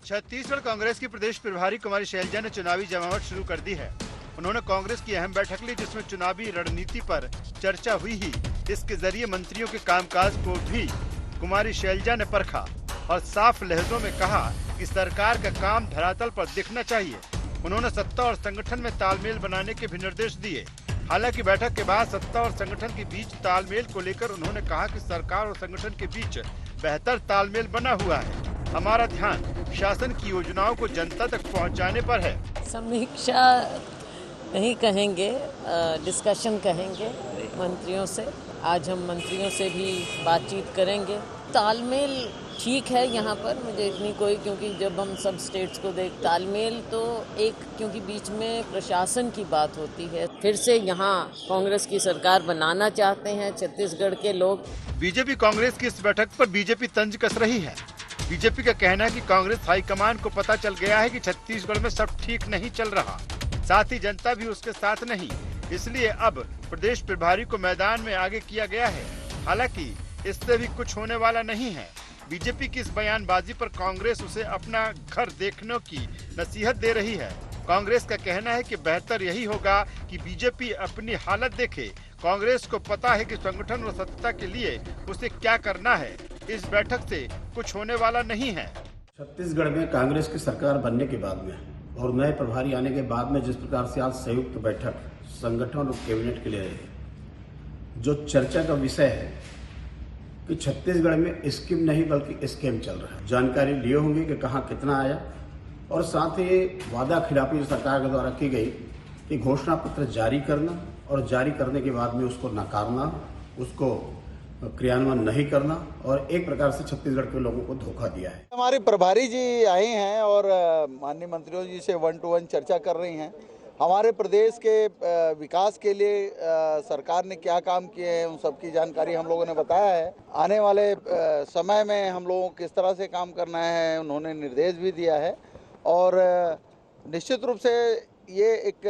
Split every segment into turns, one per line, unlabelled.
छत्तीसगढ़ कांग्रेस की प्रदेश प्रभारी कुमारी शैलजा ने चुनावी जमावट शुरू कर दी है। उन्होंने कांग्रेस की अहम बैठक ली, जिसमें चुनावी रणनीति पर चर्चा हुई ही इसके जरिए मंत्रियों के कामकाज को भी कुमारी शैलजा ने परखा और साफ लहजों में कहा कि सरकार का काम धरातल पर दिखना चाहिए। उन्होंने सत्ता और संगठन में तालमेल बनाने के भी निर्देश दिए। हालांकि बैठक के बाद सत्ता और संगठन के बीच तालमेल को लेकर उन्होंने कहा कि सरकार और संगठन के बीच बेहतर तालमेल बना हुआ है। हमारा ध्यान शासन की योजनाओं को जनता तक पहुंचाने पर है।
समीक्षा नहीं कहेंगे, डिस्कशन कहेंगे मंत्रियों से। आज हम मंत्रियों से भी बातचीत करेंगे। तालमेल ठीक है यहाँ पर, मुझे इतनी कोई, क्योंकि जब हम सब स्टेट्स को तालमेल तो एक, क्योंकि बीच में प्रशासन की बात होती है। फिर से यहाँ कांग्रेस की सरकार बनाना चाहते हैं छत्तीसगढ़ के लोग।
बीजेपी कांग्रेस की इस बैठक पर बीजेपी तंज कस रही है। बीजेपी का कहना है कि कांग्रेस हाईकमान को पता चल गया है कि छत्तीसगढ़ में सब ठीक नहीं चल रहा, साथ ही जनता भी उसके साथ नहीं, इसलिए अब प्रदेश प्रभारी को मैदान में आगे किया गया है। हालांकि इससे भी कुछ होने वाला नहीं है। बीजेपी की इस बयानबाजी पर कांग्रेस उसे अपना घर देखने की नसीहत दे रही है। कांग्रेस का कहना है कि बेहतर यही होगा कि बीजेपी अपनी हालत देखे। कांग्रेस को पता है कि संगठन और सत्ता के लिए उसे क्या करना है। इस बैठक से कुछ होने वाला नहीं है।
छत्तीसगढ़ में कांग्रेस की सरकार बनने के बाद में और नए प्रभारी आने के बाद में जिस प्रकार से आज संयुक्त बैठक संगठन और कैबिनेट के लिए रही, जो चर्चा का विषय है कि छत्तीसगढ़ में स्कीम नहीं बल्कि स्कैम चल रहा है। जानकारी लिए होंगे कि कहाँ कितना आया, और साथ ही वादा खिलाफी जो सरकार के द्वारा की गई कि घोषणा पत्र जारी करना और जारी करने के बाद में उसको नकारना, उसको क्रियान्वयन नहीं करना, और एक प्रकार से छत्तीसगढ़ के लोगों को धोखा दिया है।
हमारे प्रभारी जी आए हैं और माननीय मंत्रियों जी से 1 to 1 चर्चा कर रही हैं। हमारे प्रदेश के विकास के लिए सरकार ने क्या काम किए हैं उन सब की जानकारी हम लोगों ने बताया है। आने वाले समय में हम लोगों को किस तरह से काम करना है उन्होंने निर्देश भी दिया है, और निश्चित रूप से ये एक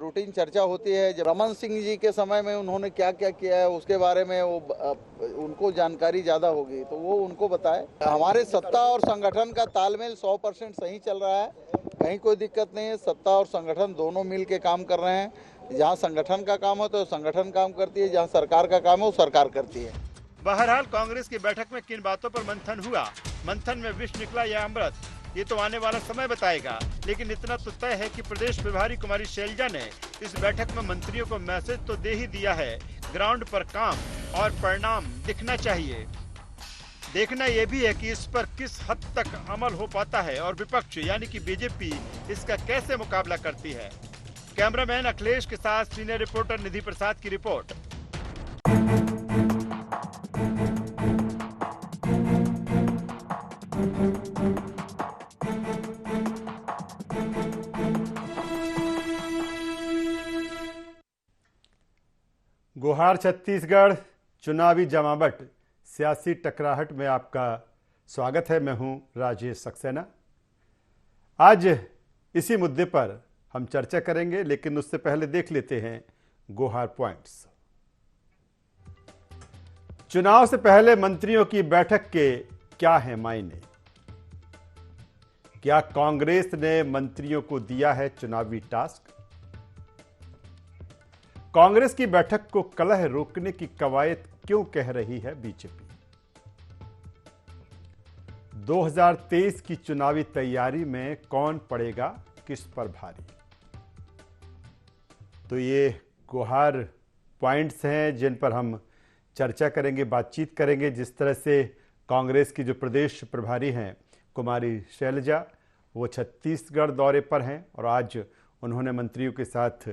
रूटीन चर्चा होती है। जब रमन सिंह जी के समय में उन्होंने क्या क्या किया है उसके बारे में उनको जानकारी ज़्यादा होगी तो वो उनको बताए। हमारे सत्ता और संगठन का तालमेल 100% सही चल रहा है, कहीं कोई दिक्कत नहीं है। सत्ता और संगठन दोनों मिल के काम कर रहे हैं। जहाँ संगठन का काम हो तो संगठन काम करती है, जहाँ सरकार का काम हो सरकार करती है।
बहरहाल कांग्रेस की बैठक में किन बातों पर मंथन हुआ, मंथन में विष निकला या अमृत, ये तो आने वाला समय बताएगा। लेकिन इतना तो तय है कि प्रदेश प्रभारी कुमारी शैलजा ने इस बैठक में मंत्रियों को मैसेज तो दे ही दिया है, ग्राउंड पर काम और परिणाम दिखना चाहिए। देखना यह भी है कि इस पर किस हद तक अमल हो पाता है और विपक्ष यानी कि बीजेपी इसका कैसे मुकाबला करती है। कैमरामैन अखिलेश के साथ सीनियर रिपोर्टर निधि प्रसाद की रिपोर्ट। गुहार छत्तीसगढ़ चुनावी जमावट सियासी टकराहट में आपका स्वागत है। मैं हूं राजेश सक्सेना। आज इसी मुद्दे पर हम चर्चा करेंगे, लेकिन उससे पहले देख लेते हैं गुहार पॉइंट्स। चुनाव से पहले मंत्रियों की बैठक के क्या है मायने? क्या कांग्रेस ने मंत्रियों को दिया है चुनावी टास्क? कांग्रेस की बैठक को कलह रोकने की कवायद क्यों कह रही है बीजेपी? 2023 की चुनावी तैयारी में कौन पड़ेगा किस पर भारी? तो ये गुहार पॉइंट्स हैं जिन पर हम चर्चा करेंगे, बातचीत करेंगे। जिस तरह से कांग्रेस की जो प्रदेश प्रभारी हैं कुमारी शैलजा, वो छत्तीसगढ़ दौरे पर हैं और आज उन्होंने मंत्रियों के साथ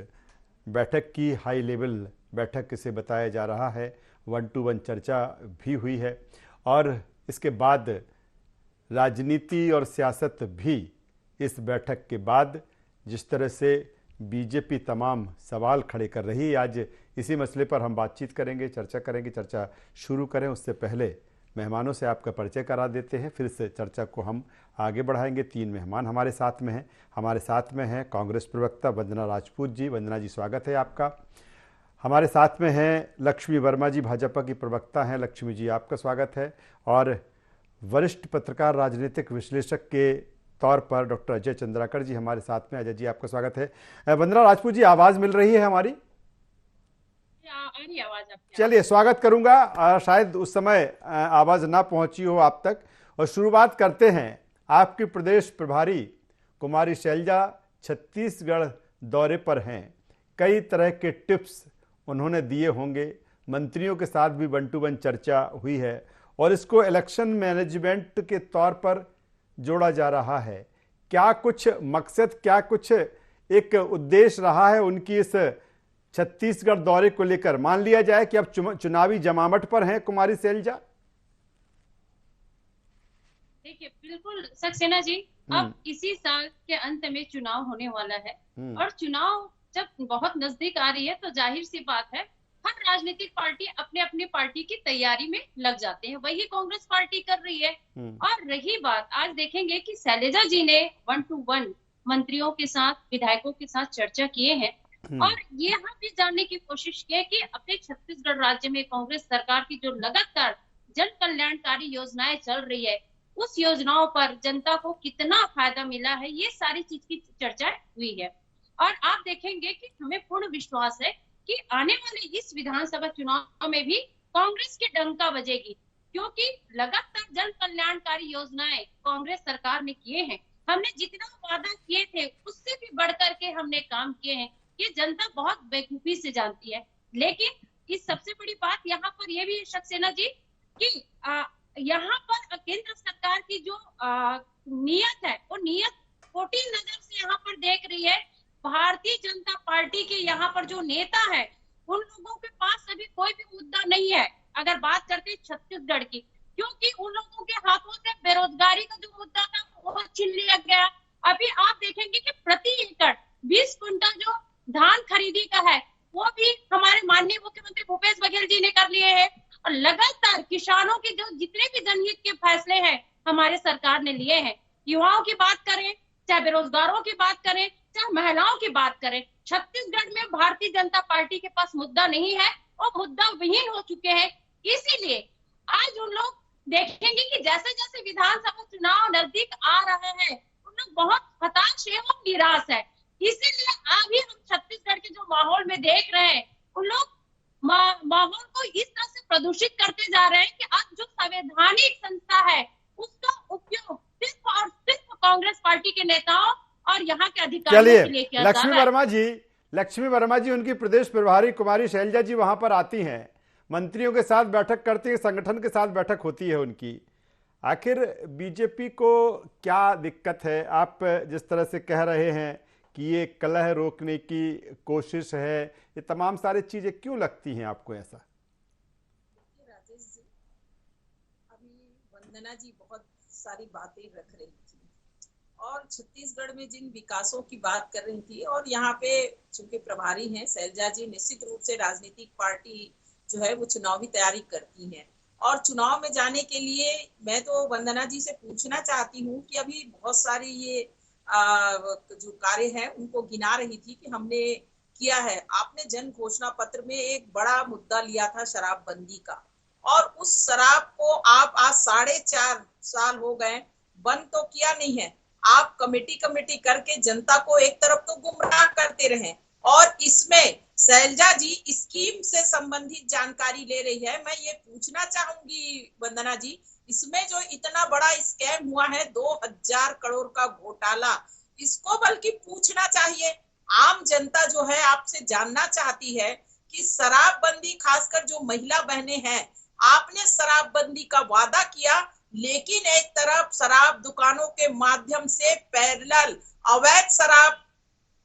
बैठक की, हाई लेवल बैठक इसे बताया जा रहा है। 1 to 1 चर्चा भी हुई है और इसके बाद राजनीति और सियासत भी इस बैठक के बाद जिस तरह से बीजेपी तमाम सवाल खड़े कर रही है, आज इसी मसले पर हम बातचीत करेंगे, चर्चा करेंगे। चर्चा शुरू करें उससे पहले मेहमानों से आपका परिचय करा देते हैं, फिर से चर्चा को हम आगे बढ़ाएंगे। 3 मेहमान हमारे साथ में हैं। हमारे साथ में हैं कांग्रेस प्रवक्ता वंदना राजपूत जी। वंदना जी, स्वागत है आपका। हमारे साथ में हैं लक्ष्मी वर्मा जी, भाजपा की प्रवक्ता हैं। लक्ष्मी जी, आपका स्वागत है। और वरिष्ठ पत्रकार, राजनीतिक विश्लेषक के तौर पर डॉक्टर अजय चंद्राकर जी हमारे साथ में। अजय जी, आपका स्वागत है। वंदना राजपूत जी, आवाज़ मिल रही है हमारी? चलिए, स्वागत करूंगा। शायद उस समय आवाज़ ना पहुंची हो आप तक। और शुरुआत करते हैं। आपकी प्रदेश प्रभारी कुमारी शैलजा छत्तीसगढ़ दौरे पर हैं। कई तरह के टिप्स उन्होंने दिए होंगे, मंत्रियों के साथ भी 1 to 1 चर्चा हुई है और इसको इलेक्शन मैनेजमेंट के तौर पर जोड़ा जा रहा है। क्या कुछ मकसद, क्या कुछ एक उद्देश्य रहा है उनकी इस छत्तीसगढ़ दौरे को लेकर? मान लिया जाए कि अब चुनावी जमावट पर हैं कुमारी शैलजा।
देखिए, बिल्कुल सक्सेना जी, अब इसी साल के अंत में चुनाव होने वाला है और चुनाव जब बहुत नजदीक आ रही है तो जाहिर सी बात है हर राजनीतिक पार्टी अपने अपनी पार्टी की तैयारी में लग जाते हैं। वही कांग्रेस पार्टी कर रही है। और रही बात, आज देखेंगे कि शैलजा जी ने 1 to 1 मंत्रियों के साथ, विधायकों के साथ चर्चा किए हैं और यहाँ भी जानने की कोशिश की है कि अपने छत्तीसगढ़ राज्य में कांग्रेस सरकार की जो लगातार जन कल्याणकारी योजनाएं चल रही है, उस योजनाओं पर जनता को कितना फायदा मिला है, ये सारी चीज की चर्चा हुई है। और आप देखेंगे कि हमें पूर्ण विश्वास है कि आने वाले इस विधानसभा चुनाव में भी कांग्रेस की डंका बजेगी, क्योंकि लगातार जन कल्याणकारी योजनाएं कांग्रेस सरकार ने किए हैं। हमने जितना वादा किए थे उससे भी बढ़कर के हमने काम किए हैं। ये जनता बहुत बेवकूफी से जानती है। लेकिन इस सबसे बड़ी बात यहाँ पर यह भी है सक्सेना जी कि यहाँ पर केंद्र सरकार की जो नियत है, वो नियत खोटी नजर से यहाँ पर देख रही है। भारतीय जनता पार्टी के यहाँ पर जो नेता है, उन लोगों के पास अभी कोई भी मुद्दा नहीं है अगर बात करते हैं छत्तीसगढ़ की, क्योंकि उन लोगों के हाथों से बेरोजगारी का जो मुद्दा था वो छीन लिया गया। अभी आप देखेंगे कि प्रति एकड़ 20 क्विंटल जो धान खरीदी का है वो भी हमारे माननीय मुख्यमंत्री भूपेश बघेल जी ने कर लिए हैं। और लगातार किसानों के जो जितने भी जनहित के फैसले हैं हमारे सरकार ने लिए हैं। युवाओं की बात करें, चाहे बेरोजगारों की बात करें, चाहे महिलाओं की बात करें, छत्तीसगढ़ में भारतीय जनता पार्टी के पास मुद्दा नहीं है और मुद्दा विहीन हो चुके हैं। इसीलिए आज उन लोग देखेंगे कि जैसे जैसे विधानसभा चुनाव नजदीक आ रहे हैं, उन लोग बहुत हताश एवं निराश है। इसीलिए अभी हम छत्तीसगढ़ के जो माहौल में देख रहे हैं, उन लोग माहौल को इस तरह से प्रदूषित करते जा रहे हैं कि आज जो संवैधानिक संस्था है उसका उपयोग सिर्फ और सिर्फ कांग्रेस पार्टी के नेताओं और यहाँ के अधिकारियों के लिए किया जा रहा है।
लक्ष्मी वर्मा जी, उनकी प्रदेश प्रभारी कुमारी शैलजा जी वहां पर आती हैं, मंत्रियों के साथ बैठक करती है, संगठन के साथ बैठक होती है उनकी। आखिर बीजेपी को क्या दिक्कत है? आप जिस तरह से कह रहे हैं कि ये कलह रोकने की कोशिश है, ये तमाम सारी चीजें क्यों लगती हैं आपको ऐसा?
राजेश जी, अभी वंदना जी बहुत सारी बातें रख रही थी और छत्तीसगढ़ में जिन विकासों की बात कर रही थी, और यहाँ पे चूंकि प्रभारी हैं शैलजा जी, निश्चित रूप से राजनीतिक पार्टी जो है वो चुनावी तैयारी करती है और चुनाव में जाने के लिए मैं तो वंदना जी से पूछना चाहती हूँ कि अभी बहुत सारी ये जो कार्य है उनको गिना रही थी कि हमने किया है। आपने जन घोषणा पत्र में एक बड़ा मुद्दा लिया था शराबबंदी का, और उस शराब को आप आज 4.5 साल हो गए, बंद तो किया नहीं है। आप कमेटी करके जनता को एक तरफ तो गुमराह करते रहे और इसमें शैलजा जी स्कीम से संबंधित जानकारी ले रही है। मैं ये पूछना चाहूंगी वंदना जी, इसमें जो इतना बड़ा स्कैम हुआ है 2000 करोड़ का घोटाला, इसको बल्कि पूछना चाहिए। आम जनता जो है आपसे जानना चाहती है कि शराबबंदी, खासकर जो महिला बहनें हैं, आपने शराबबंदी का वादा किया, लेकिन एक तरफ शराब दुकानों के माध्यम से पैरेलल अवैध शराब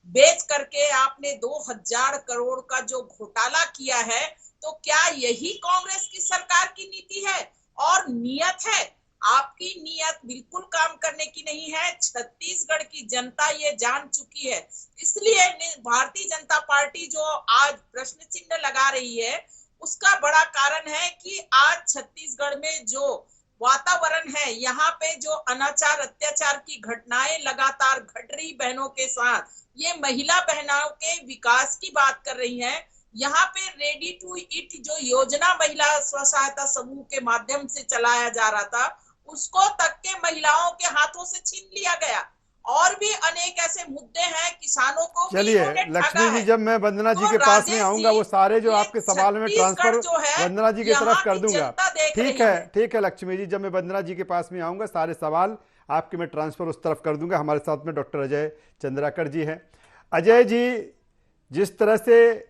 बेच करके आपने 2000 करोड़ का जो घोटाला किया है, तो क्या यही कांग्रेस की सरकार की नीति है और नियत है? आपकी नियत बिल्कुल काम करने की नहीं है। छत्तीसगढ़ की जनता ये जान चुकी है। इसलिए भारतीय जनता पार्टी जो आज प्रश्न चिन्ह लगा रही है, उसका बड़ा कारण है कि आज छत्तीसगढ़ में जो वातावरण है, यहाँ पे जो अनाचार अत्याचार की घटनाएं लगातार घट रही बहनों के साथ, ये महिला बहनों के विकास की बात कर रही हैं, यहाँ पे रेडी टू ईट जो योजना महिला स्व सहायता समूह के माध्यम से चलाया जा रहा था, उसको तक के महिलाओं के हाथों से छीन लिया गया। और भी अनेक ऐसे मुद्दे हैं, किसानों को भी
चलिए
इन्होंने ठगा
लक्ष्मी जी,
है।
जब मैं वंदना जी
तो
के पास में
राजेश
आऊंगा वो सारे जो
ये
आपके सवाल में ट्रांसफर
छत्तीसगढ़ जो है,
वंदना जी की
यहाँ
तरफ कर
की
दूंगा।
जनता देख
ठीक
रही
है, ठीक है लक्ष्मी जी, जब मैं वंदना जी के पास में आऊंगा सारे सवाल आपके मैं ट्रांसफर उस तरफ कर दूंगा। हमारे साथ में डॉक्टर अजय चंद्राकर जी हैं। अजय जी, जिस तरह से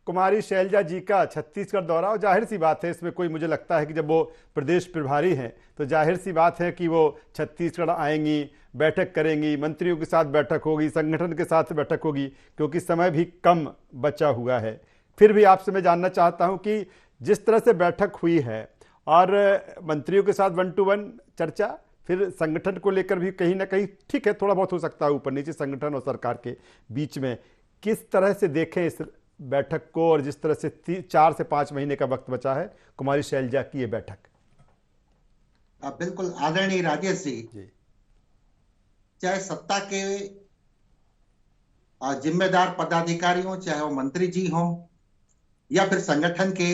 कुमारी शैलजा जी का छत्तीसगढ़ दौरा, और जाहिर सी बात है इसमें कोई, मुझे लगता है कि जब वो प्रदेश प्रभारी हैं तो जाहिर सी बात है कि वो छत्तीसगढ़ आएंगी, बैठक करेंगी, मंत्रियों के साथ बैठक होगी, संगठन के साथ बैठक होगी, क्योंकि समय भी कम बचा हुआ है। फिर भी आपसे मैं जानना चाहता हूं कि जिस तरह से बैठक हुई है और मंत्रियों के साथ 1 to 1 चर्चा, फिर संगठन को लेकर भी कहीं ना कहीं, ठीक है थोड़ा बहुत हो सकता है ऊपर नीचे संगठन और सरकार के बीच में, किस तरह से देखें इस बैठक को, और जिस तरह से 4 से 5 महीने का वक्त बचा है कुमारी शैलजा की ये बैठक?
बिल्कुल आदरणीय राजेश जी, चाहे सत्ता के जिम्मेदार पदाधिकारी हों, चाहे वो मंत्री जी हों, या फिर संगठन के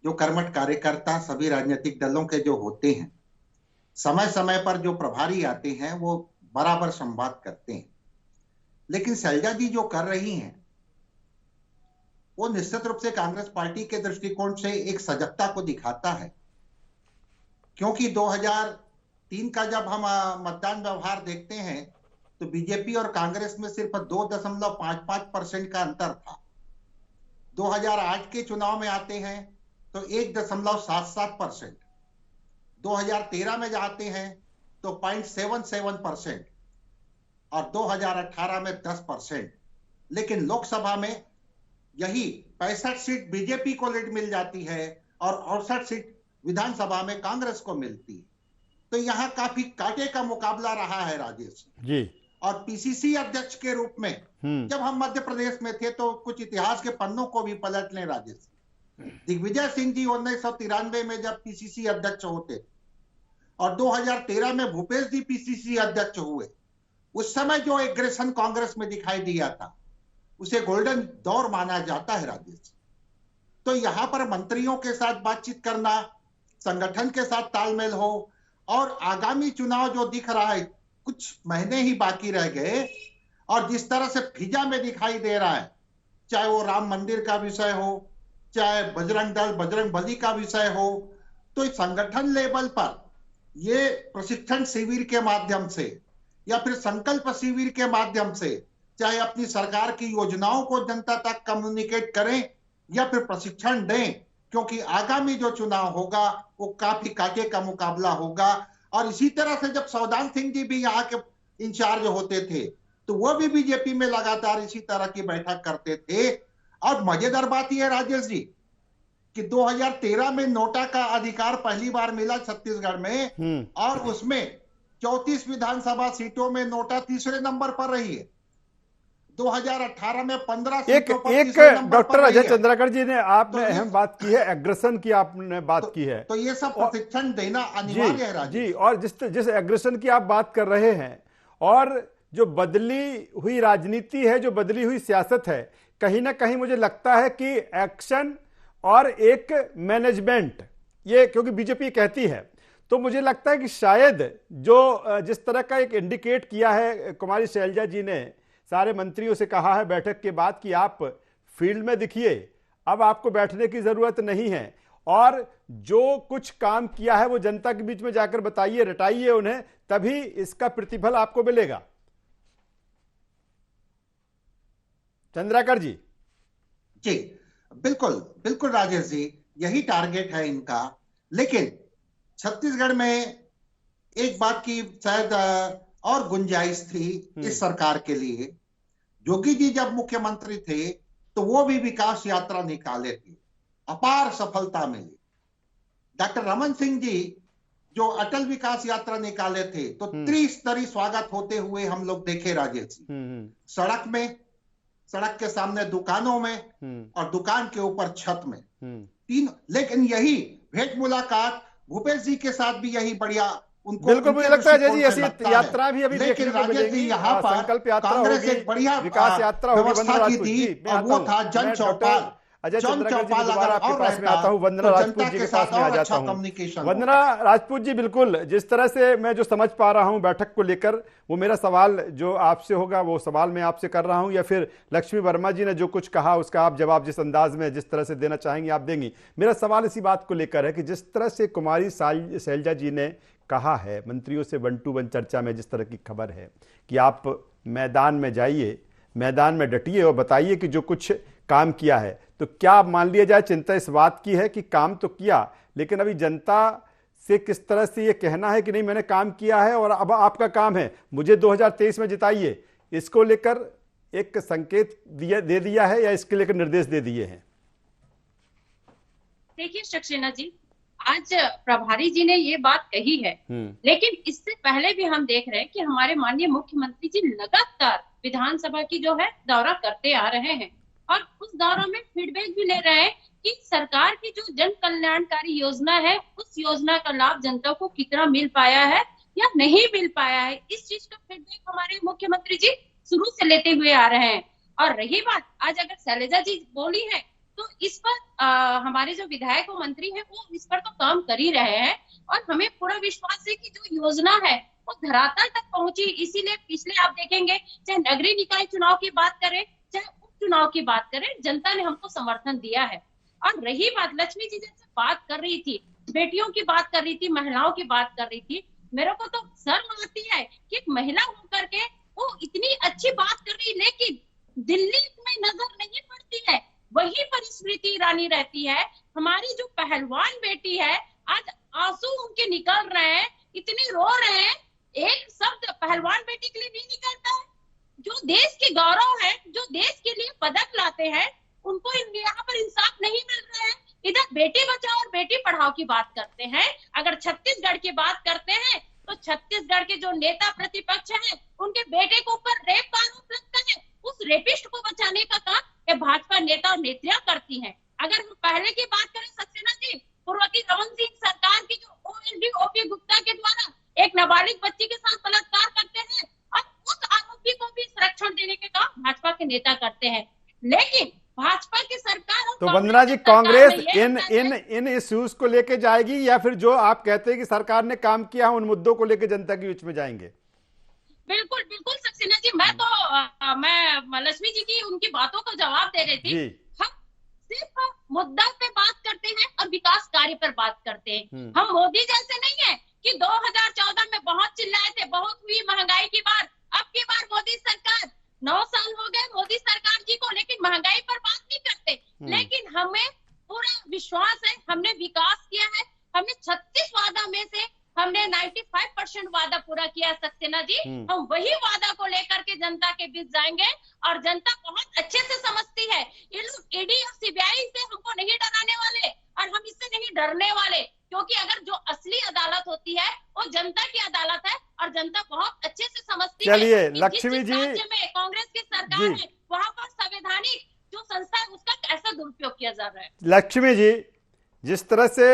जो कर्मठ कार्यकर्ता सभी राजनीतिक दलों के जो होते हैं, समय समय पर जो प्रभारी आते हैं वो बराबर संवाद करते हैं। लेकिन शैलजा जी जो कर रही हैं वो निश्चित रूप से कांग्रेस पार्टी के दृष्टिकोण से एक सजगता को दिखाता है, क्योंकि 2003 का जब हम मतदान व्यवहार देखते हैं तो बीजेपी और कांग्रेस में सिर्फ 2.55% का अंतर था। 2008 के चुनाव में आते हैं तो 1.77%, 2013 में जाते हैं तो 0.77% और 2018 में 10%। लेकिन लोकसभा में यही 65 सीट बीजेपी को लीड मिल जाती है और 68 सीट विधानसभा में कांग्रेस को मिलती है। तो यहाँ काफी कांटे का मुकाबला रहा है राजेश
जी।
और पीसीसी अध्यक्ष के रूप में जब हम मध्य प्रदेश में थे तो कुछ इतिहास के पन्नों को भी पलट लें राजेश। दिग्विजय सिंह जी 1993 में जब पीसीसी अध्यक्ष होते और 2013 में भूपेश जी पीसीसी अध्यक्ष हुए, उस समय जो एग्रेशन कांग्रेस में दिखाई दिया था उसे गोल्डन दौर माना जाता है राजेश। तो यहाँ पर मंत्रियों के साथ बातचीत करना, संगठन के साथ तालमेल हो, और आगामी चुनाव जो दिख रहा है कुछ महीने ही बाकी रह गए, और जिस तरह से फिजा में दिखाई दे रहा है, चाहे वो राम मंदिर का विषय हो, चाहे बजरंग दल बजरंग बली का विषय हो, तो संगठन लेवल पर ये प्रशिक्षण शिविर के माध्यम से या फिर संकल्प शिविर के माध्यम से, चाहे अपनी सरकार की योजनाओं को जनता तक कम्युनिकेट करें या फिर प्रशिक्षण दें, क्योंकि आगामी जो चुनाव होगा वो काफी कांटे का मुकाबला होगा। और इसी तरह से जब सौदान सिंह जी भी यहाँ के इंचार्ज होते थे तो वो भी बीजेपी में लगातार इसी तरह की बैठक करते थे। और मजेदार बात यह है राजेश जी कि 2013 में नोटा का अधिकार पहली बार मिला छत्तीसगढ़ में, और उसमें 34 विधानसभा सीटों में नोटा तीसरे नंबर पर रही है। 2018 में 15 सीटों पर तीसरे नंबर पर
डॉक्टर
रही
अजय
है।
चंद्राकर जी ने आपने अहम बात की है, एग्रेशन की आपने बात की है,
तो ये सब प्रशिक्षण देना अनिवार्य है राजेश
जी। और जिस एग्रेशन की आप बात कर रहे हैं, और जो बदली हुई राजनीति है, जो बदली हुई सियासत है, कहीं ना कहीं मुझे लगता है कि एक्शन और एक मैनेजमेंट, ये क्योंकि बीजेपी कहती है, तो मुझे लगता है कि शायद जो जिस तरह का एक इंडिकेट किया है कुमारी शैलजा जी ने, सारे मंत्रियों से कहा है बैठक के बाद कि आप फील्ड में दिखिए, अब आपको बैठने की जरूरत नहीं है, और जो कुछ काम किया है वो जनता के बीच में जाकर बताइए, रटाइए उन्हें, तभी इसका प्रतिफल आपको मिलेगा। चंद्राकर जी।
जी बिल्कुल बिल्कुल राजेश जी, यही टारगेट है इनका। लेकिन छत्तीसगढ़ में एक बात की शायद और गुंजाइश थी इस सरकार के लिए। योगी जी जब मुख्यमंत्री थे तो वो भी विकास यात्रा निकाले थे, अपार सफलता मिली। डॉक्टर रमन सिंह जी जो अटल विकास यात्रा निकाले थे तो त्रिस्तरीय स्वागत होते हुए हम लोग देखे राजेश जी, सड़क में, सड़क के सामने दुकानों में, और दुकान के ऊपर छत में, तीन। लेकिन यही भेंट मुलाकात भूपेश जी के साथ भी यही बढ़िया उनको,
बिल्कुल मुझे लगता है जी ऐसी यात्रा भी अभी देखने को मिलेगी।
यहाँ पर
संकल्प यात्रा
कांग्रेस
होगी,
एक बढ़िया
विकास यात्रा होगी,
व्यवस्था की थी, और वो था जन चौपाल।
अजय
जॉन
चंद्राकर जी, मैं
चौपाल
दोबारा
अगर
आपके
और
पास में
रहता
आता हूँ, वंदना
तो
राजपूत
जनता
जी
के
के पास
साथ
में आ
और
जाता
अच्छा
हूँ।
कम्युनिकेशन
वंदना राजपूत जी, बिल्कुल जिस तरह से मैं जो समझ पा रहा हूँ बैठक को लेकर, वो मेरा सवाल जो आपसे होगा वो सवाल मैं आपसे कर रहा हूँ, या फिर लक्ष्मी वर्मा जी ने जो कुछ कहा उसका आप जवाब जिस अंदाज में जिस तरह से देना चाहेंगे आप देंगी। मेरा सवाल इसी बात को लेकर है कि जिस तरह से कुमारी शैलजा जी ने कहा है मंत्रियों से 1-to-1 चर्चा में, जिस तरह की खबर है कि आप मैदान में जाइए, मैदान में डटिए और बताइए कि जो कुछ काम किया है, तो क्या मान लिया जाए चिंता इस बात की है कि काम तो किया, लेकिन अभी जनता से किस तरह से ये कहना है कि नहीं मैंने काम किया है और अब आपका काम है मुझे 2023 में जिताइए, इसको लेकर एक संकेत दे दिया है या इसके लेकर निर्देश दे दिए हैं?
देखिए सक्सेना जी, आज प्रभारी जी ने ये बात कही है, लेकिन इससे पहले भी हम देख रहे हैं कि हमारे माननीय मुख्यमंत्री जी लगातार विधानसभा की जो है दौरा करते आ रहे हैं और उस दौरा में फीडबैक भी ले रहे हैं कि सरकार की जो जन कल्याणकारी योजना है उस योजना का लाभ जनता को कितना मिल पाया है या नहीं मिल पाया है। इस चीज का फीडबैक हमारे मुख्यमंत्री जी शुरू से लेते हुए आ रहे हैं। और रही बात आज अगर शैलजा जी बोली है तो इस पर हमारे जो विधायक और मंत्री हैं वो इस पर तो काम कर ही रहे हैं और हमें पूरा विश्वास है कि जो योजना है वो धरातल तक पहुंची। इसीलिए पिछले आप देखेंगे चाहे नगरीय निकाय चुनाव की बात करें चाहे उपचुनाव की बात करें, जनता ने हमको समर्थन दिया है। और रही बात लक्ष्मी जी जैसे बात कर रही थी, बेटियों की बात कर रही थी, महिलाओं की बात कर रही थी, मेरे को तो शर्म आती है कि एक महिला होकर के वो इतनी अच्छी बात कर रही, लेकिन दिल्ली में नजर नहीं पड़ती है, वहीं पर स्मृति ईरानी रहती है। हमारी जो पहलवान बेटी है आज आंसू उनके निकल रहे हैं, इतनी रो रहे हैं, एक शब्द पहलवान बेटी के लिए नहीं निकलता है। जो देश के गौरव है, जो देश के लिए पदक लाते हैं, उनको यहाँ पर इंसाफ नहीं मिल रहा है। इधर बेटी बचाओ और बेटी पढ़ाओ की बात करते हैं, अगर छत्तीसगढ़ की बात करते हैं तो छत्तीसगढ़ के जो नेता प्रतिपक्ष हैं उनके बेटे के ऊपर रेप का आरोप लगता है, उस रेपिस्ट को बचाने का काम ये भाजपा नेता और नेत्रियां करती हैं। अगर हम पहले की बात करें सक्सेना जी, पूर्ववर्ती रमन सिंह सरकार की जो ओएलडी ओपी गुप्ता के द्वारा एक नाबालिग बच्ची के साथ बलात्कार करते हैं और उस आरोपी को भी संरक्षण देने के काम भाजपा के नेता करते हैं। लेकिन भाजपा की सरकार
तो वंदना जी, कांग्रेस इन इश्यूज को लेके जाएगी या फिर जो आप कहते हैं कि सरकार ने काम किया उन मुद्दों को लेकर जनता के बीच में जाएंगे?
बिल्कुल बिल्कुल सक्सेना जी, मैं लक्ष्मी जी की उनकी बातों का जवाब दे रही थी। हम सिर्फ मुद्दा पे बात करते हैं और विकास कार्य पर बात करते हैं। हम मोदी जैसे नहीं है कि 2014 में बहुत चिल्लाए थे, बहुत हुई महंगाई की बात, अब की बार मोदी सरकार 9 साल हो गए मोदी सरकार जी को, लेकिन महंगाई पर बात नहीं करते। लेकिन हमें पूरा विश्वास है, हमने विकास किया है, हमने 36 वादा में से हमने 95% वादा पूरा किया सक्सेना जी। हम वही वादा को लेकर के जनता के बीच जाएंगे और जनता बहुत अच्छे से समझती है। ये लोग ईडी और सीबीआई से हमको नहीं डराने वाले और हम इससे नहीं डरने वाले, क्योंकि अगर जो असली अदालत होती है वो जनता की अदालत है और जनता बहुत अच्छे से समझती है।
चलिए लक्ष्मी जी,
राज्य में कांग्रेस की सरकार है वहाँ पर संवैधानिक जो संस्था है उसका कैसा दुरुपयोग किया जा रहा है।
लक्ष्मी जी, जिस तरह से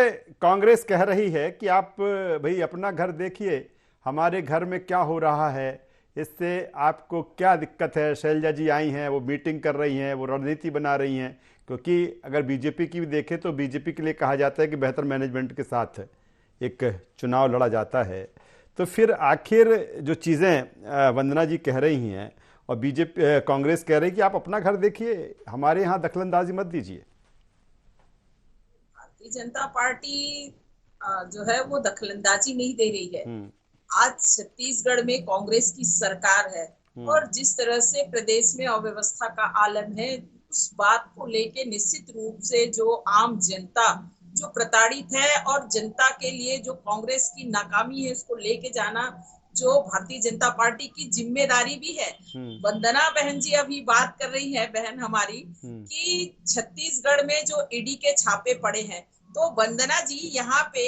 कांग्रेस कह रही है कि आप भाई अपना घर देखिए, हमारे घर में क्या हो रहा है, इससे आपको क्या दिक्कत है। शैलजा जी आई हैं, वो मीटिंग कर रही हैं, वो रणनीति बना रही हैं, क्योंकि अगर बीजेपी की भी देखें तो बीजेपी के लिए कहा जाता है कि बेहतर मैनेजमेंट के साथ एक चुनाव लड़ा जाता है। तो फिर आखिर जो चीज़ें वंदना जी कह रही हैं और बीजेपी कांग्रेस कह रही है कि आप अपना घर देखिए, हमारे यहाँ दखलंदाजी मत दीजिए।
भारतीय जनता पार्टी जो है वो दखलंदाजी नहीं दे रही है। आज छत्तीसगढ़ में कांग्रेस की सरकार है और जिस तरह से प्रदेश में अव्यवस्था का आलम है, उस बात को लेके निश्चित रूप से जो आम जनता जो प्रताड़ित है और जनता के लिए जो कांग्रेस की नाकामी है उसको लेके जाना जो भारतीय जनता पार्टी की जिम्मेदारी भी है। वंदना बहन जी अभी बात कर रही है, बहन हमारी, कि छत्तीसगढ़ में जो ईडी के छापे पड़े हैं, तो वंदना जी यहाँ पे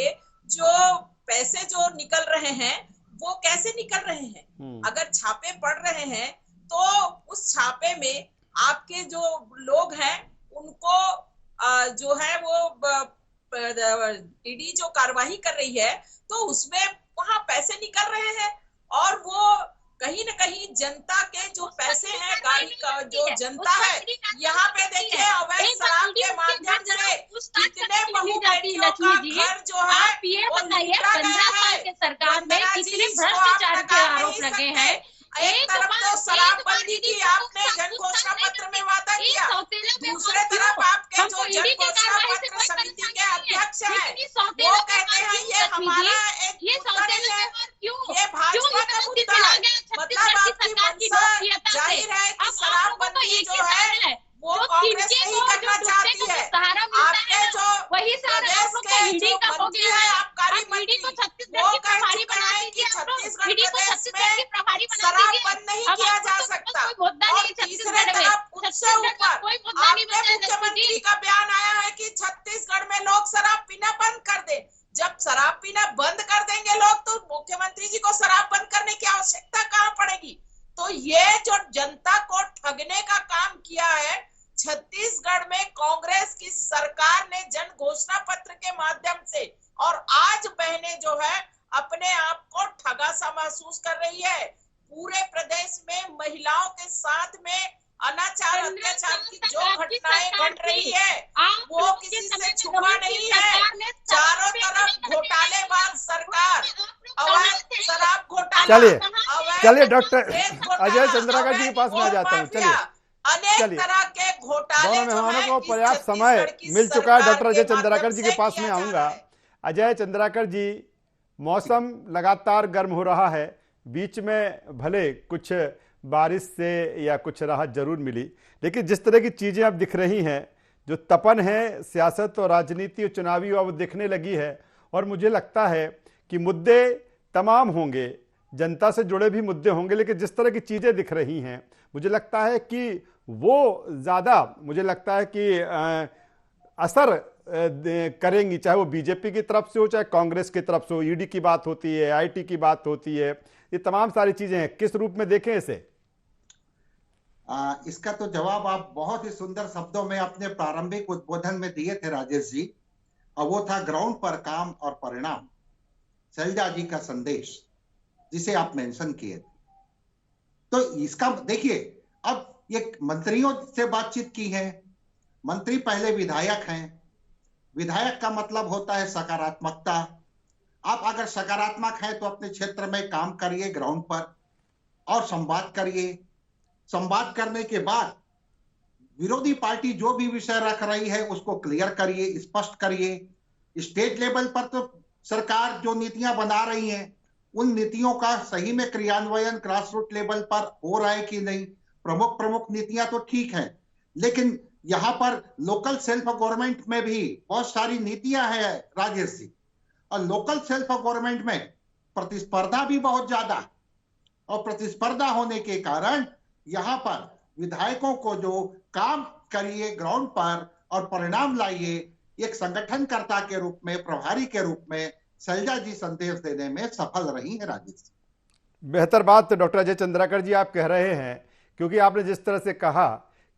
जो पैसे जो निकल रहे हैं वो कैसे निकल रहे हैं? अगर छापे पड़ रहे हैं तो उस छापे में आपके जो लोग हैं उनको जो है वो ईडी जो कार्रवाई कर रही है तो उसमें वहां पैसे निकल रहे हैं और वो कहीं न कहीं जनता के जो पैसे हैं, गाड़ी का जो जनता है, यहाँ पे देखिए अवैध शराब के माध्यम से कितने बहु बेटियों का घर जो है
आप ये बताइए 15 साल के सरकार में कितने भ्रष्टाचार के आरोप लगे हैं।
एक तरफ तो शराबबंदी की आपने जन घोषणा पत्र में वादा किया, दूसरे तरफ आपके जो जन घोषणा पत्र समिति के अध्यक्ष हैं वो कहते हैं ये हमारा एक मुद्दा नहीं है, ये भाजपा का मुद्दा है। मतलब आपकी मंशा जाहिर है कि शराबबंदी जो है वो कांग्रेस नहीं करना चाहती है। आपके जो प्रदेश के जो मंत्री है आबकारी मंत्री वो कह चुके हैं कि छत्तीसगढ़ प्रदेश में शराब बंद नहीं किया जा सकता। और तीसरे तरफ उससे ऊपर आपके मुख्यमंत्री का बयान आया है कि छत्तीसगढ़ में लोग शराब पीना बंद कर दे। जब शराब पीना बंद कर देंगे लोग तो मुख्यमंत्री जी को शराब बंद करने की आवश्यकता कहाँ पड़ेगी। तो ये जो जनता को ठगने का काम किया है छत्तीसगढ़ में कांग्रेस की सरकार ने जन घोषणा पत्र के माध्यम से, और आज बहनें जो है अपने आप को ठगा सा महसूस कर रही है। पूरे प्रदेश में महिलाओं के साथ में अनाचार अत्याचार की जो घटनाएं घट रही है वो किसी से छुपा नहीं है। चारों तरफ घोटालेबाज सरकार, अवैध शराब घोटाला।
चलिए डॉक्टर अजय चंद्राकर जी के पास में आ जाता हूँ। चलिए
अनेक तरह के घोटाले
दोनों मेहमानों को पर्याप्त समय मिल चुका है। डॉक्टर अजय चंद्राकर जी के पास में आऊंगा। अजय चंद्राकर जी, मौसम लगातार गर्म हो रहा है, बीच में भले कुछ बारिश से या कुछ राहत जरूर मिली, लेकिन जिस तरह की चीज़ें अब दिख रही हैं, जो तपन है सियासत और राजनीति और चुनावी वो दिखने लगी है, और मुझे लगता है कि मुद्दे तमाम होंगे, जनता से जुड़े भी मुद्दे होंगे, लेकिन जिस तरह की चीज़ें दिख रही हैं मुझे लगता है कि वो ज़्यादा मुझे लगता है कि असर करेंगी, चाहे वो बीजेपी की तरफ से हो चाहे कांग्रेस की तरफ से हो। ईडी की बात होती है, आईटी की बात होती है, ये तमाम सारी चीज़ें हैं। किस रूप में देखें इसे?
इसका तो जवाब आप बहुत ही सुंदर शब्दों में अपने प्रारंभिक उद्बोधन में दिए थे राजेश जी, और वो था ग्राउंड पर काम और परिणाम, शैलजा जी का संदेश जिसे आप मेंशन किए थे। तो इसका देखिए, अब ये मंत्रियों से बातचीत की है, मंत्री पहले विधायक हैं, विधायक का मतलब होता है सकारात्मकता। आप अगर सकारात्मक हैं तो अपने क्षेत्र में काम करिए ग्राउंड पर और संवाद करिए। संवाद करने के बाद विरोधी पार्टी जो भी विषय रख रही है उसको क्लियर करिए, स्पष्ट करिए। स्टेट लेवल पर तो सरकार जो नीतियां बना रही है उन नीतियों का सही में क्रियान्वयन ग्रास रूट लेवल पर हो रहा है कि नहीं। प्रमुख नीतियां तो ठीक है, लेकिन यहाँ पर लोकल सेल्फ गवर्नमेंट में भी बहुत सारी नीतियां हैं राजेश जी, और लोकल सेल्फ गवर्नमेंट में प्रतिस्पर्धा भी बहुत ज्यादा, और प्रतिस्पर्धा होने के कारण यहाँ पर विधायकों को जो काम करिए ग्राउंड पर और परिणाम लाइए, एक संगठनकर्ता के रूप में, प्रभारी के रूप में शैलजा जी संदेश देने में सफल रही है राजेश।
बेहतर बात डॉक्टर अजय चंद्राकर जी आप कह रहे हैं, क्योंकि आपने जिस तरह से कहा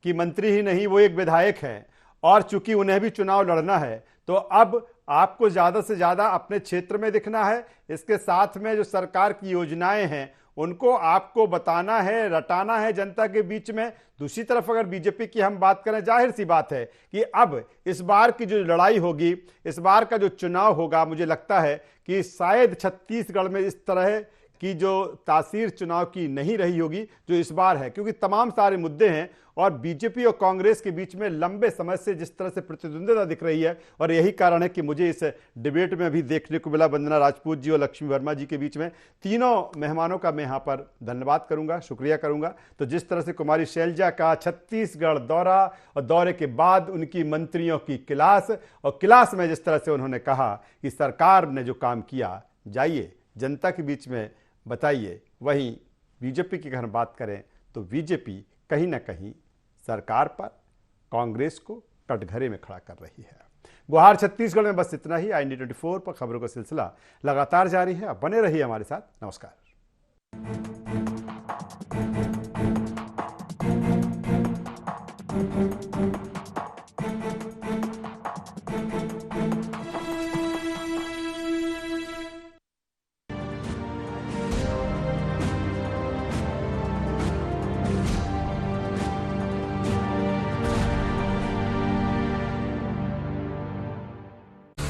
कि मंत्री ही नहीं वो एक विधायक हैं, और चूंकि उन्हें भी चुनाव लड़ना है तो अब आपको ज़्यादा से ज़्यादा अपने क्षेत्र में दिखना है। इसके साथ में जो सरकार की योजनाएं हैं उनको आपको बताना है, रटाना है जनता के बीच में। दूसरी तरफ अगर बीजेपी की हम बात करें, जाहिर सी बात है कि अब इस बार की जो लड़ाई होगी, इस बार का जो चुनाव होगा, मुझे लगता है कि शायद छत्तीसगढ़ में इस तरह की जो तासीर चुनाव की नहीं रही होगी जो इस बार है, क्योंकि तमाम सारे मुद्दे हैं और बीजेपी और कांग्रेस के बीच में लंबे समय से जिस तरह से प्रतिद्वंद्विता दिख रही है, और यही कारण है कि मुझे इस डिबेट में भी देखने को मिला वंदना राजपूत जी और लक्ष्मी वर्मा जी के बीच में। तीनों मेहमानों का मैं यहाँ पर धन्यवाद करूँगा, शुक्रिया करूँगा। तो जिस तरह से कुमारी शैलजा का छत्तीसगढ़ दौरा और दौरे के बाद उनकी मंत्रियों की क्लास, और क्लास में जिस तरह से उन्होंने कहा कि सरकार ने जो काम किया, जाइए जनता के बीच में बताइए। वहीं बीजेपी की अगर बात करें तो बीजेपी कहीं ना कहीं सरकार पर, कांग्रेस को कटघरे में खड़ा कर रही है। गुहार छत्तीसगढ़ में बस इतना ही। IND 24 पर खबरों का सिलसिला लगातार जारी है। अब बने रहिए हमारे साथ। नमस्कार।